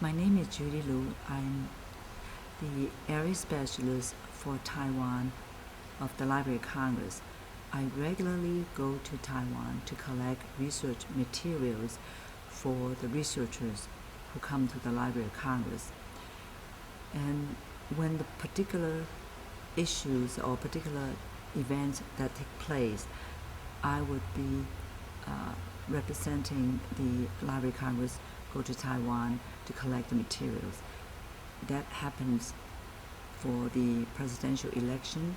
My name is Judy Lu. I'm the area specialist for Taiwan of the Library of Congress. I regularly go to Taiwan to collect research materials for the researchers who come to the Library of Congress. And when the particular issues or particular events that take place, I would be representing the Library of Congress, go to Taiwan to collect the materials. That happens for the presidential election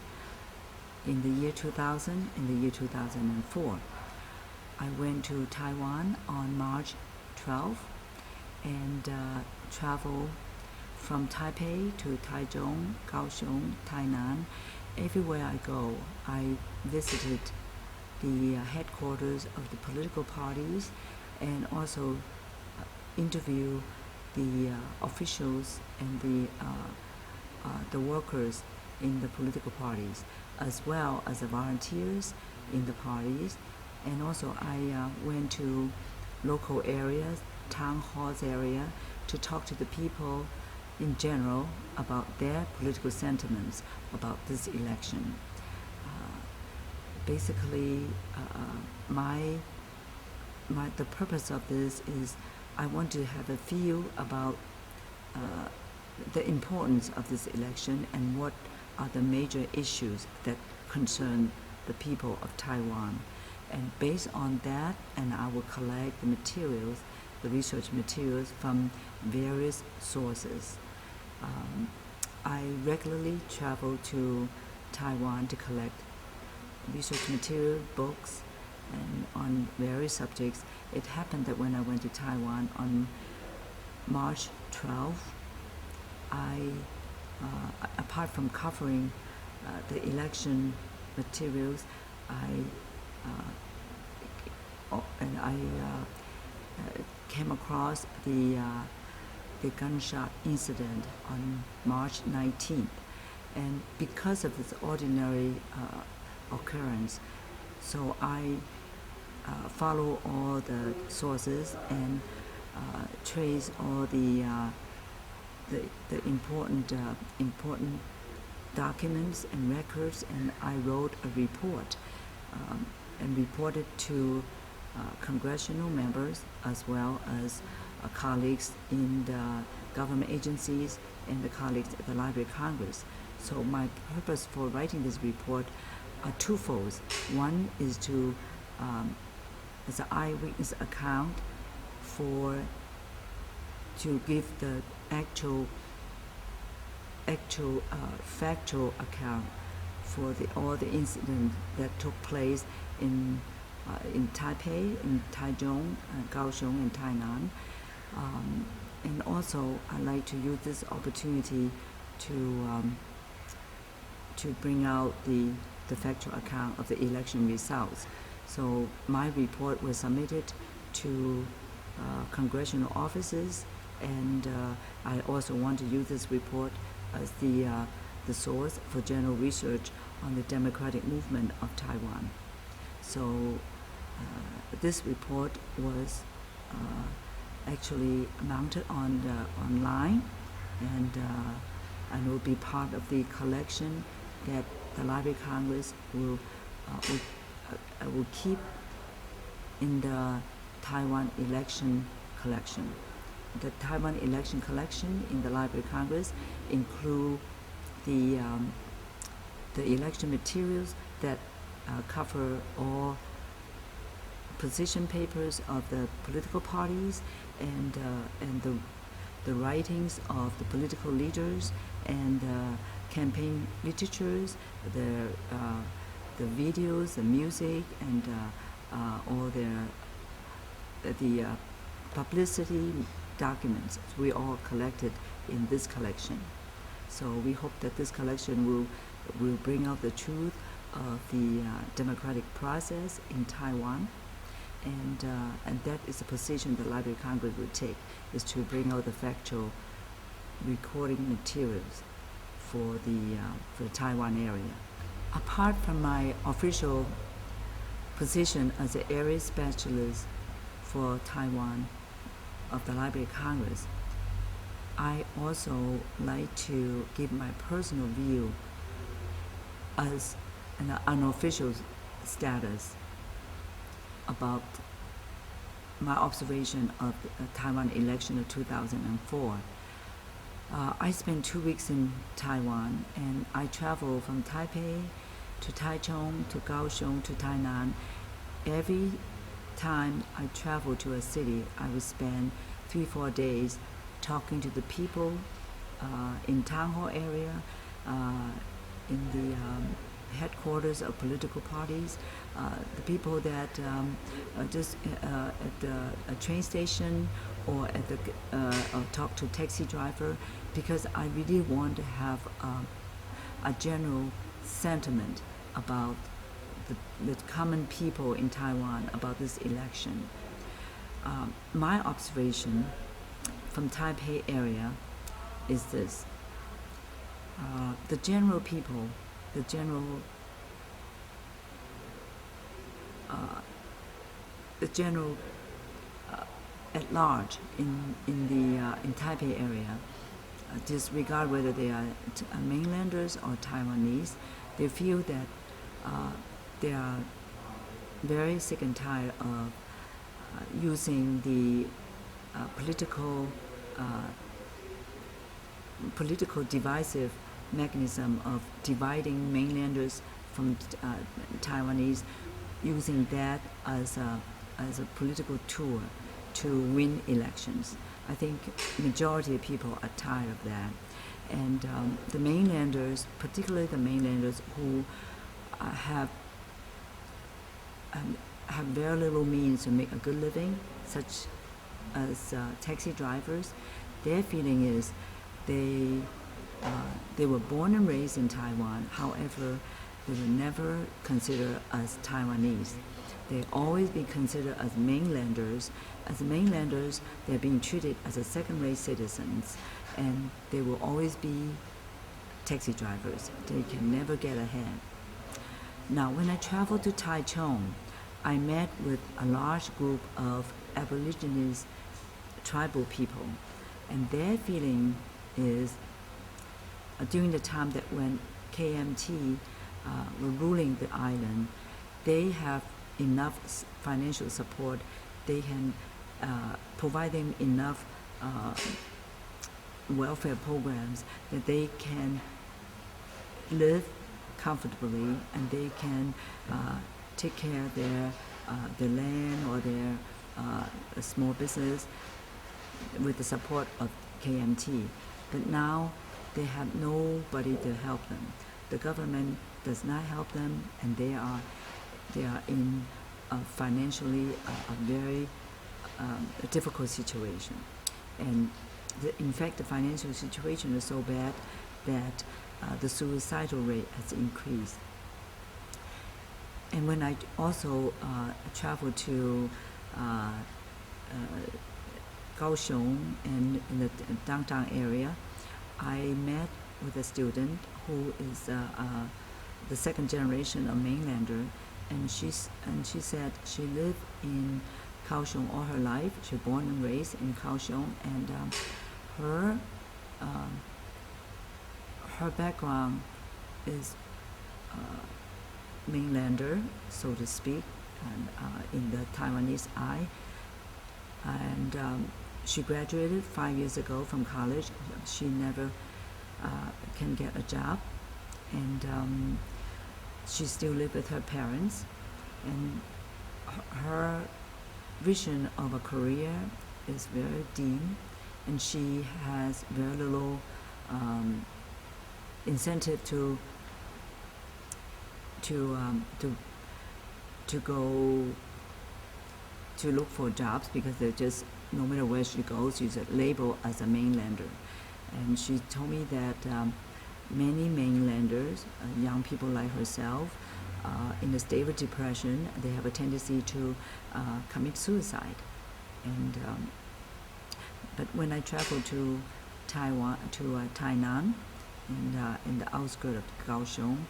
in the year 2000, in the year 2004. I went to Taiwan on March 12th and traveled from Taipei to Taichung, Kaohsiung, Tainan. Everywhere I go, I visited the headquarters of the political parties and also interview the officials and the workers in the political parties, as well as the volunteers in the parties. And also I went to local areas, town halls area, to talk to the people in general about their political sentiments about this election. Basically, the purpose of this is I want to have a feel about the importance of this election and what are the major issues that concern the people of Taiwan. And based on that, and I will collect the materials, the research materials from various sources. I regularly travel to Taiwan to collect research material, books, and on various subjects. It happened that when I went to Taiwan on March 12th, apart from covering the election materials, I came across the gunshot incident on March 19th. And because of this ordinary occurrence, so I follow all the sources and trace all the important documents and records, and I wrote a report and reported to congressional members as well as colleagues in the government agencies and the colleagues at the Library of Congress. So my purpose for writing this report are twofold. One is to, as an eyewitness account, to give the actual factual account for all the incidents that took place in Taipei, in Taichung, Kaohsiung, and Tainan. And also, I'd like to use this opportunity to bring out the factual account of the election results. So my report was submitted to congressional offices, and I also want to use this report as the source for general research on the democratic movement of Taiwan. So this report was actually mounted online, and will be part of the collection that the Library of Congress will keep in the Taiwan election collection. The Taiwan election collection in the Library of Congress include the election materials that cover all position papers of the political parties and the writings of the political leaders and campaign literatures, the videos, the music, and all the publicity documents. We all collected in this collection. So we hope that this collection will bring out the truth of the democratic process in Taiwan, and that is the position the Library of Congress will take, is to bring out the factual recording materials for the Taiwan area. Apart from my official position as an area specialist for Taiwan of the Library of Congress, I also like to give my personal view as an unofficial status about my observation of the Taiwan election of 2004. I spent 2 weeks in Taiwan, and I traveled from Taipei to Taichung to Kaohsiung to Tainan. Every time I travel to a city, I would spend 3-4 days talking to the people in town hall area, in the headquarters of political parties, the people that just at a train station or at the or talk to taxi driver, because I really want to have a general sentiment about the common people in Taiwan about this election. My observation from Taipei area is this: the general people, the general at large in Taipei area, disregard whether they are mainlanders or Taiwanese, they feel that they are very sick and tired of using the political divisive mechanism of dividing mainlanders from Taiwanese, using that as a political tool to win elections. I think majority of people are tired of that, and the mainlanders, particularly the mainlanders who have very little means to make a good living, such as taxi drivers, their feeling is they were born and raised in Taiwan. However, they were never considered as Taiwanese. They always be considered as mainlanders. As mainlanders, they're being treated as a second-rate citizens, and they will always be taxi drivers. They can never get ahead. Now, when I traveled to Taichung, I met with a large group of Aborigines tribal people, and their feeling is during the time that when KMT were ruling the island, they have enough financial support. They can provide them enough welfare programs that they can live comfortably, and they can take care of their land or their small business with the support of KMT. But now they have nobody to help them. The government does not help them, and they are in financially a very difficult situation. And in fact, the financial situation is so bad that the suicidal rate has increased. And when I also traveled to Kaohsiung and in the downtown area, I met with a student who is the second generation of mainlander, and she said she lived in Kaohsiung all her life. She was born and raised in Kaohsiung, and her background is mainlander, so to speak, and in the Taiwanese eye. And she graduated 5 years ago from college. She never can get a job, and she still lives with her parents. And her vision of a career is very dim, and she has very little incentive to go to look for jobs, because they're just, no matter where she goes, she's labeled as a mainlander. And she told me that many mainlanders, young people like herself, in a state of depression, they have a tendency to commit suicide. And but when I traveled to Taiwan, to Tainan, in the outskirts of Kaohsiung,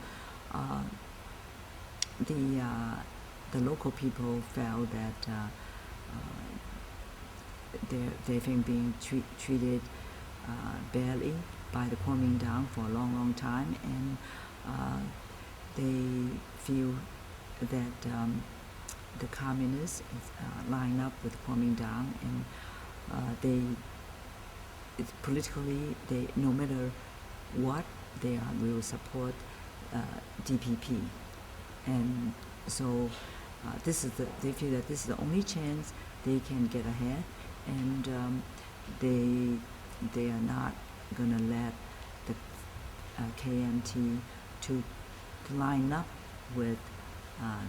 the local people felt that they've been being treated Berkeley by the Kuomintang for a long, long time, and they feel that the communists line up with Kuomintang, and politically, no matter what, they will support DPP, and so they feel that this is the only chance they can get ahead, and they are not gonna let the KMT to line up with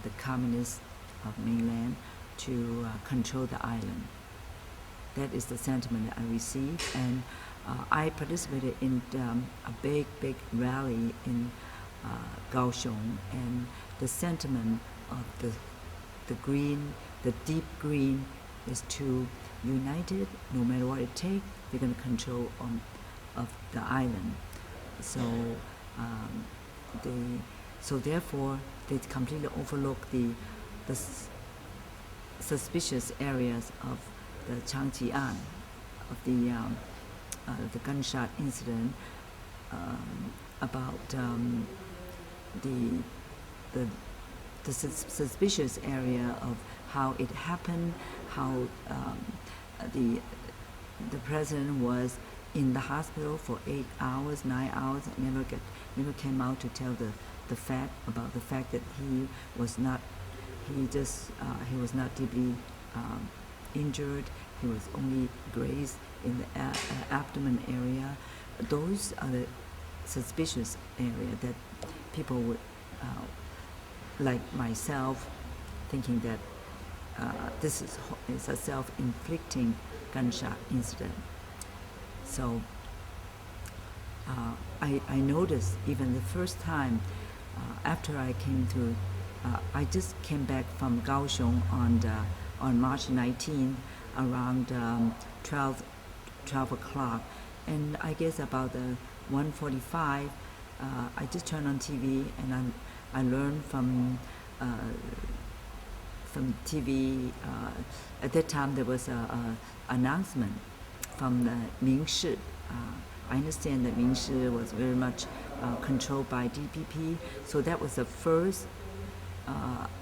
the communists of mainland to control the island. That is the sentiment that I received, and I participated in a big rally in Kaohsiung, and the sentiment of the deep green is to united, no matter what it takes, they're going to control of the island. So therefore they completely overlook the suspicious areas of the Changjiang, of the gunshot incident, about the suspicious area of how it happened, how the president was in the hospital for 8 hours, 9 hours, never came out to tell the fact about the fact that he was not deeply injured. He was only grazed in the abdomen area. Those are the suspicious area that people would, like myself, thinking that this is a self-inflicting gunshot incident. So I noticed even the first time after I came to, I just came back from Kaohsiung on March 19th around 12 o'clock, and I guess about 1:45, I just turned on TV and I learned from TV. At that time there was a announcement from the Mingshi. I understand that Mingshi was very much controlled by DPP, so that was the first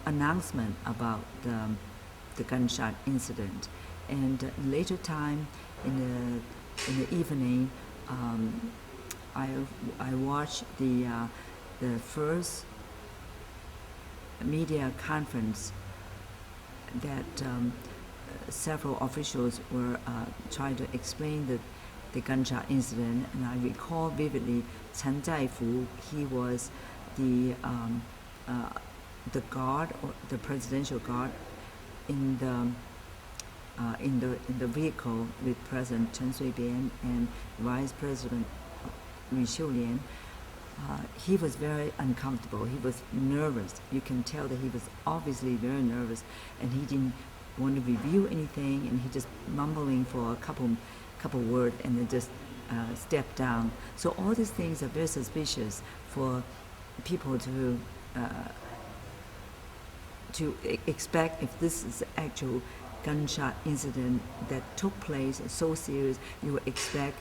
announcement about the gunshot incident. And later time in the evening, I watched the first media conference that several officials were trying to explain the gunshot incident, and I recall vividly Chen Zaifu. He was the guard, or the presidential guard, in the vehicle with President Chen Shui-bian and Vice President Yu Xiulian. He was very uncomfortable. He was nervous. You can tell that he was obviously very nervous, and he didn't want to review anything, and he just mumbling for a couple words and then just stepped down. So all these things are very suspicious for people to expect if this is the actual gunshot incident that took place, so serious. You would expect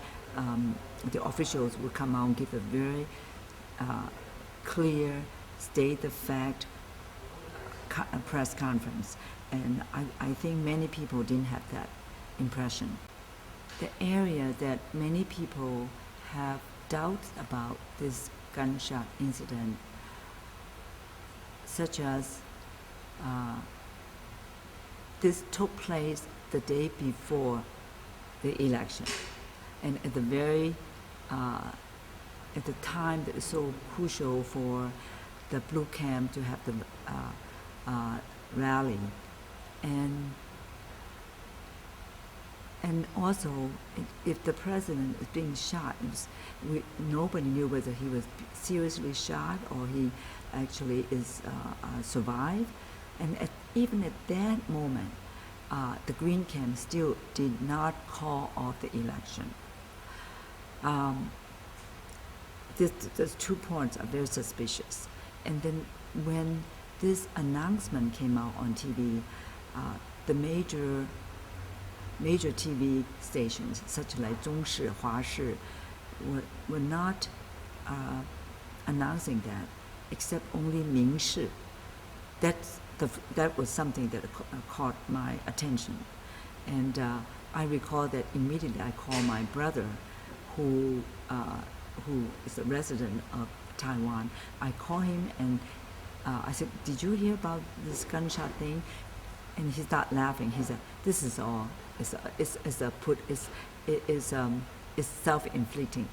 the officials would come out and give a very clear, state the fact press conference, and I think many people didn't have that impression. The area that many people have doubts about this gunshot incident, such as this took place the day before the election, and at the very at the time that is so crucial for the Blue Camp to have the rally, and also if the president is being shot, nobody knew whether he was seriously shot or he actually is survived, and even at that moment, the Green Camp still did not call off the election. Those 2 points are very suspicious. And then when this announcement came out on TV, the major major TV stations, such like 中视, 华视, were not announcing that, except only 明视. That was something that caught my attention. And I recall that immediately I called my brother, who is a resident of Taiwan. I called him and I said, "Did you hear about this gunshot thing?" And he started laughing. He said, "This is all. It's self-inflicting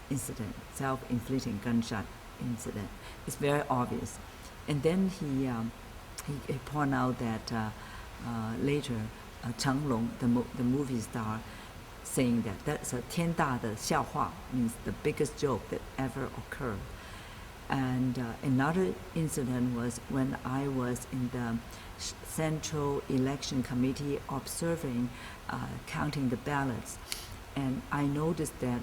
incident, self-inflicting gunshot incident. It's very obvious." And then he pointed out that later Cheng Long, the movie star, saying that that's a 天大的笑话, means the biggest joke that ever occurred. And another incident was when I was in the Central Election Committee observing, counting the ballots. And I noticed that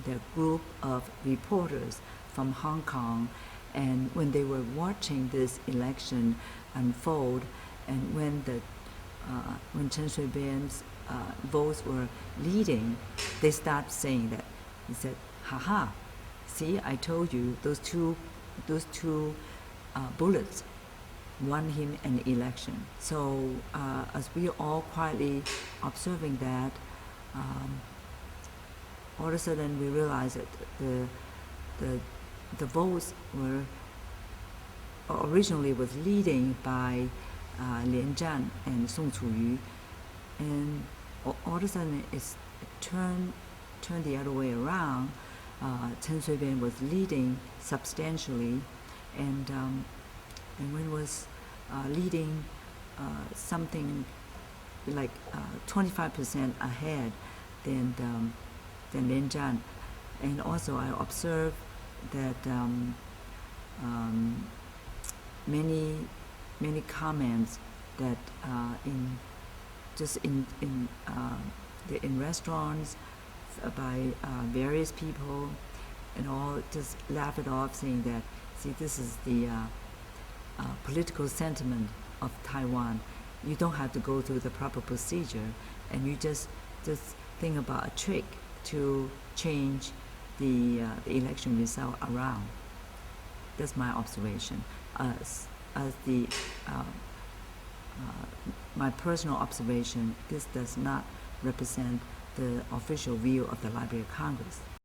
the group of reporters from Hong Kong, and when they were watching this election unfold, and when Chen Shui-bian's votes were leading, they started saying that. He said, "Haha, see, I told you those two bullets won him an election." So as we all quietly observing that, all of a sudden we realized that the votes were originally was leading by Lian Zhan and Song Chu-yu, and all of a sudden it turned the other way around. Chen Shui-bian was leading substantially, and when was leading something like 25% ahead than Lian Zhan. And also I observed that many comments that in restaurants by various people and all just laugh it off, saying that, see, this is the political sentiment of Taiwan. You don't have to go through the proper procedure, and you just think about a trick to change the election result around. That's my observation. As my personal observation, this does not represent the official view of the Library of Congress.